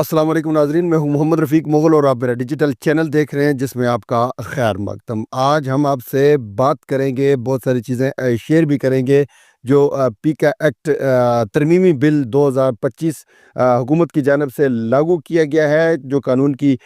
अस्सलाम वालेकुम नाजरीन, मैं हूं मोहम्मद रफ़ीक मुग़ल और आप मेरा डिजिटल चैनल देख रहे हैं जिसमें आपका खैर मकदम। आज हम आपसे बात करेंगे, बहुत सारी चीज़ें शेयर भी करेंगे। जो पीका एक्ट तरमीमी बिल 2025 हुकूमत की जानिब से लागू किया गया है, जो कानून की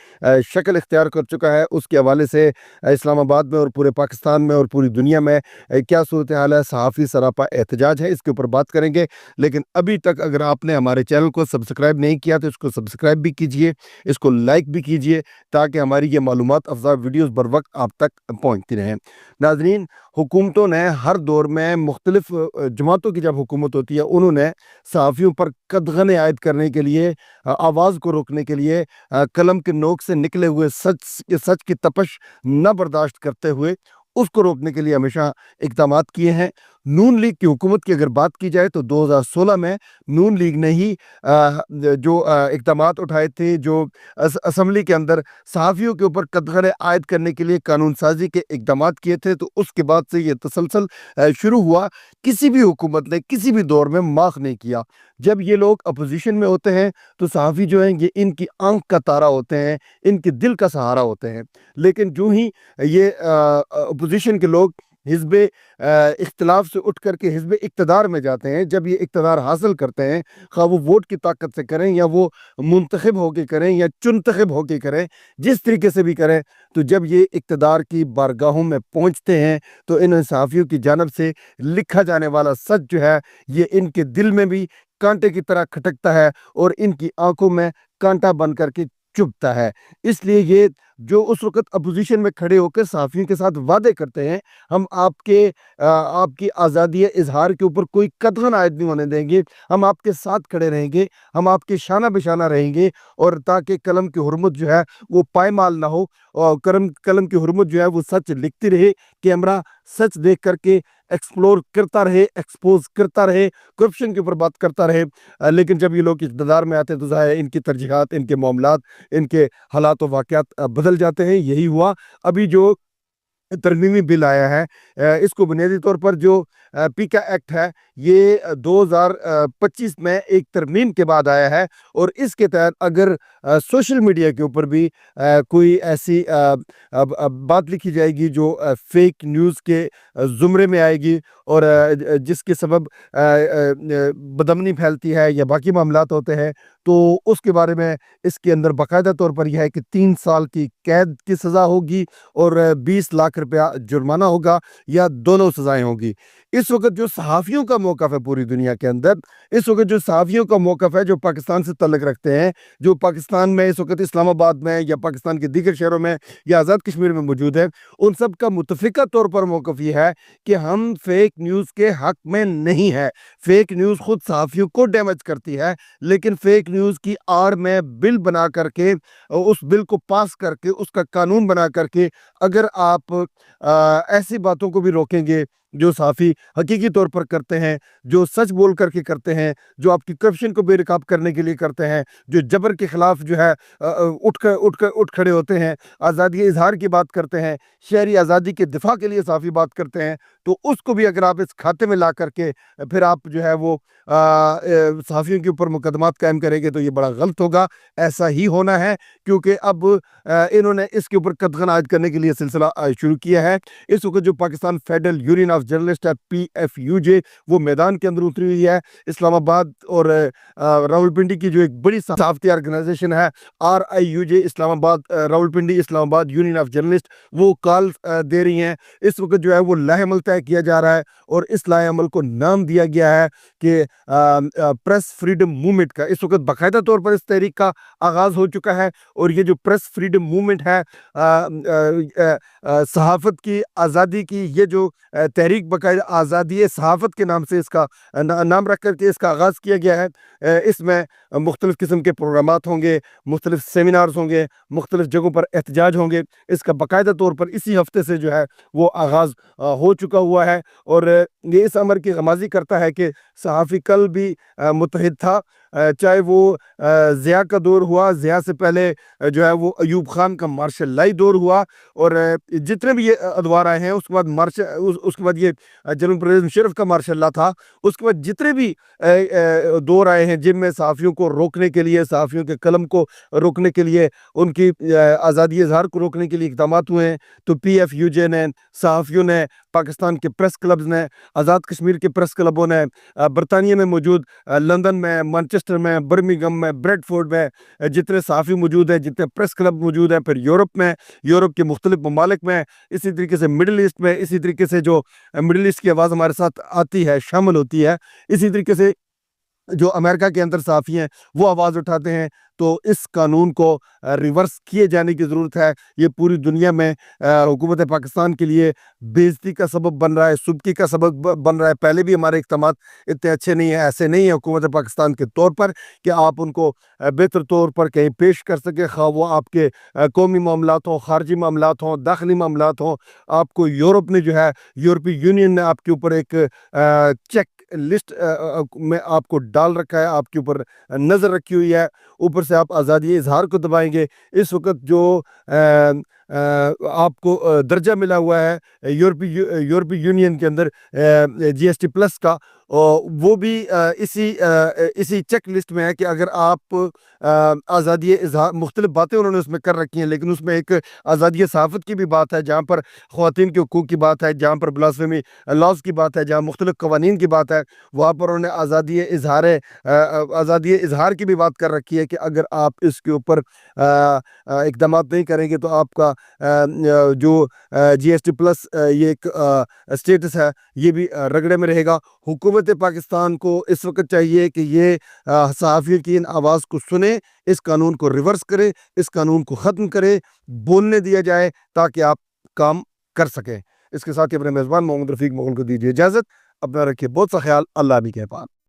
शक्ल इख्तियार कर चुका है, उसके हवाले से इस्लामाबाद में और पूरे पाकिस्तान में और पूरी दुनिया में क्या सूरत हाल है, सहाफ़ी सरापा एहतजाज है, इसके ऊपर बात करेंगे। लेकिन अभी तक अगर आपने हमारे चैनल को सब्सक्राइब नहीं किया तो इसको सब्सक्राइब भी कीजिए, इसको लाइक भी कीजिए, ताकि हमारी ये मालूमात अफ़ज़ा वीडियोज़ बर वक्त आप तक पहुँचती रहें। नाज़रीन, हुकूमतों ने हर दौर में मुख्तलिफ जमातों की जब हुकूमत होती है, उन्होंने सहाफ़ियों पर कदगने आयद करने के लिए, आवाज़ को रोकने के लिए, कलम के नोक से निकले हुए सच की तपश न बर्दाश्त करते हुए उसको रोकने के लिए हमेशा इक़दामात किए हैं। नून लीग की हुकूमत की अगर बात की जाए तो 2016 में नून लीग ने ही जो इक़दामात उठाए थे, जो असम्बली के अंदर सहाफ़ियों के ऊपर कदगने आयद करने के लिए कानून साज़ी के इक़दामात किए थे। तो उसके बाद से ये तसलसल शुरू हुआ। किसी भी हुकूमत ने किसी भी दौर में माफ़ नहीं किया। जब ये लोग अपोज़िशन में होते हैं तो सहाफ़ी जो हैं ये इनकी आँख का तारा होते हैं, इनके दिल का सहारा होते हैं। लेकिन जो ही ये अपोज़िशन के लोग हिज़्ब इख्तिलाफ से उठ कर के हिज़्ब इक़्तिदार में जाते हैं, जब ये इक़्तिदार हासिल करते हैं, ख़्वाह वो वोट की ताकत से करें या वो मुंतखब होके करें या चुनतखब होके करें, जिस तरीके से भी करें, तो जब ये इक़्तिदार की बारगाहों में पहुँचते हैं तो इन सहाफ़ियों की जानिब से लिखा जाने वाला सच जो है, ये इनके दिल में भी कांटे की तरह खटकता है और इनकी आँखों में कांटा बन कर के चुभता है। इसलिए ये जो उस वक़्त अपोज़िशन में खड़े होकर सहाफ़ियों के साथ वादे करते हैं, हम आपकी आज़ादी इज़हार के ऊपर कोई कदगन आयद नहीं होने देंगे, हम आपके साथ खड़े रहेंगे, हम आपके शाना बेशाना रहेंगे, और ताकि कलम की हुर्मत जो है वो पायमाल ना हो, और कलम की हुर्मत जो है वो सच लिखती रहे, कैमरा सच देख कर के एक्सप्लोर करता रहे, एक्सपोज़ करता रहे, करप्शन के ऊपर बात करता रहे। लेकिन जब ये लोग इक़्तिदार में आते हैं तो ज़ाहिर है इनकी तरजीहात, इनके मामलात, इनके हालात व वाक़यात बदल जाते हैं। यही हुआ। अभी जो तरमीमी बिल आया है, इसको बुनियादी तौर पर जो पीका एक्ट है, ये 2025 में एक तरमीम के बाद आया है, और इसके तहत अगर सोशल मीडिया के ऊपर भी कोई ऐसी बात लिखी जाएगी जो फेक न्यूज़ के ज़ुमरे में आएगी और जिसके सबब बदअमनी फैलती है या बाकी मामलात होते हैं, तो उसके बारे में इसके अंदर बाकायदा तौर पर यह है कि 3 साल की कैद की सज़ा होगी और 20 लाख रुपया जुर्माना होगा, या दोनों सज़ाएँ होंगी। इस वक़्त जो सहाफ़ियों का मौक़िफ़ है पूरी दुनिया के अंदर, इस वक़्त जो सहाफ़ियों का मौक़िफ़ है, जो पाकिस्तान से तल्लुक़ रखते हैं, जो पाकिस्तान में इस वक़्त इस्लामाबाद में या पाकिस्तान के दीगर शहरों में या आज़ाद कश्मीर में मौजूद है, उन सब का मुत्तफ़िक़ा तौर पर मौक़िफ़ ये है कि हम फ़ेक न्यूज़ के हक़ में नहीं है। फ़ेक न्यूज़ ख़ुद सहाफ़ियों को डैमेज करती है, लेकिन फ़ेक न्यूज़ की आड़ में बिल बना करके, उस बिल को पास करके, उसका कानून बना करके, अगर आप ऐसी बातों को भी रोकेंगे जो सहाफ़ी हकीकी तौर पर करते हैं, जो सच बोल करके करते हैं, जो आपकी करप्शन को बेनकाब करने के लिए करते हैं, जो जबर के ख़िलाफ़ जो है उठ खड़े होते हैं, आज़ादी इज़हार की बात करते हैं, शहरी आज़ादी के दिफ़ा के लिए सहाफ़ी बात करते हैं, तो उसको भी अगर आप इस खाते में ला करके फिर आप जो है वो सहाफ़ियों के ऊपर मुकदमात कायम करेंगे, तो ये बड़ा गलत होगा। ऐसा ही होना है, क्योंकि अब इन्होंने इसके ऊपर कदगन आयद करने के लिए सिलसिला शुरू किया है। इस वक़्त जो Pakistan federal union of journalist है, PFUJ, वो मैदान के अंदर उतरी हुई है। इस्लामाबाद और रावलपिंडी की जो एक बड़ी सहाफ़ती ऑर्गेनाइजेशन है, RIUJ, Islamabad Rawalpindi Islamabad union of journalist, वो कॉल दे रही हैं। इस वक़्त जो है वो लाहेअमल तय किया जा रहा है, और इस लाहेअमल को नाम दिया गया है कि प्रेस फ्रीडम मूवमेंट का। इस वक़्त बाकायदा तौर पर इस तहरीक का आगाज़ हो चुका है, और ये जो प्रेस फ्रीडम मूवमेंट है, सहाफ़त की आज़ादी की ये जो तहरीक बाकायदा आज़ादी सहाफ़त के नाम से इसका नाम रख कर के इसका आगाज़ किया गया है। इसमें मुख्तलिफ़ किस्म के प्रोग्रामात होंगे, मुख्तलिफ़ सेमिनार्स होंगे, मुख्तलिफ़ जगहों पर एहतजाज होंगे। इसका बाकायदा तौर पर इसी हफ़्ते से जो है वो आगाज़ हो चुका हुआ है, और ये इस अमर की गमाज़ी करता है कि सहाफ़ी कल भी मुत्तहिद था, چاہے وہ ضیاء کا دور ہوا، ضیاء سے پہلے جو ہے وہ ایوب خان کا مارشل لائی دور ہوا، اور جتنے بھی یہ ادوار آئے ہیں، اس کے بعد اس کے بعد یہ جنرل پرویز مشرف کا مارشل لا تھا، اس کے بعد جتنے بھی دور آئے ہیں جن میں صحافیوں کو روکنے کے لیے، صحافیوں کے قلم کو روکنے کے لیے، ان کی آزادی اظہار کو روکنے کے لیے اقدامات ہوئے ہیں، تو پی ایف یو جے نے، صحافیوں نے، پاکستان کے پریس کلبز نے، آزاد کشمیر کے پریس کلبوں نے، برطانیہ میں موجود لندن میں، مانچسٹر میں، برمنگھم میں، بریڈ فورڈ میں جتنے صحافی موجود ہیں، جتنے پریس کلب موجود ہیں، پھر یورپ میں، یورپ کے مختلف ممالک میں، اسی طریقے سے مڈل ایسٹ میں، اسی طریقے سے جو مڈل ایسٹ کی آواز ہمارے ساتھ آتی ہے، شامل ہوتی ہے، اسی طریقے سے جو امریکہ کے اندر صحافی ہیں وہ آواز اٹھاتے ہیں، تو اس قانون کو ریورس کیے جانے کی ضرورت ہے۔ یہ پوری دنیا میں حکومت پاکستان کے لیے بےعزتی کا سبب بن رہا ہے، سبکی کا سبب بن رہا ہے۔ پہلے بھی ہمارے اقدامات اتنے اچھے نہیں ہیں، ایسے نہیں ہیں حکومت پاکستان کے طور پر کہ آپ ان کو بہتر طور پر کہیں پیش کر سکیں، خواہ وہ آپ کے قومی معاملات ہوں، خارجی معاملات ہوں، داخلی معاملات ہوں۔ آپ کو یورپ نے جو ہے، یورپی یونین نے آپ کے اوپر ایک چیک لسٹ میں آپ کو ڈال رکھا ہے، آپ کے اوپر نظر رکھی ہوئی ہے، اوپر سے آپ آزادی اظہار کو دبائیں گے۔ اس وقت جو آپ کو درجہ ملا ہوا ہے یورپی یونین کے اندر جی ایس ٹی پلس کا، وہ بھی اسی چیک لسٹ میں ہے کہ اگر آپ آزادی اظہار، مختلف باتیں انہوں نے اس میں کر رکھی ہیں، لیکن اس میں ایک آزادی صحافت کی بھی بات ہے، جہاں پر خواتین کے حقوق کی بات ہے، جہاں پر بلاسفیمی لاز کی بات ہے، جہاں مختلف قوانین کی بات ہے، وہاں پر انہوں نے آزادی اظہار کی بھی بات کر رکھی ہے کہ اگر آپ اس کے اوپر اقدامات نہیں کریں گے تو آپ کا جو جی ایس ٹی پلس یہ ایک اسٹیٹس ہے، یہ بھی رگڑے میں رہے گا۔ حکومت پاکستان کو اس وقت چاہیے کہ یہ صحافیوں کی ان آواز کو سنے، اس قانون کو ریورس کرے، اس قانون کو ختم کرے، بولنے دیا جائے تاکہ آپ کام کر سکیں۔ اس کے ساتھ ہی اپنے میزبان محمد رفیق مغل کو دیجیے اجازت، اپنا رکھیے بہت سا خیال، اللہ بھی کے پاس۔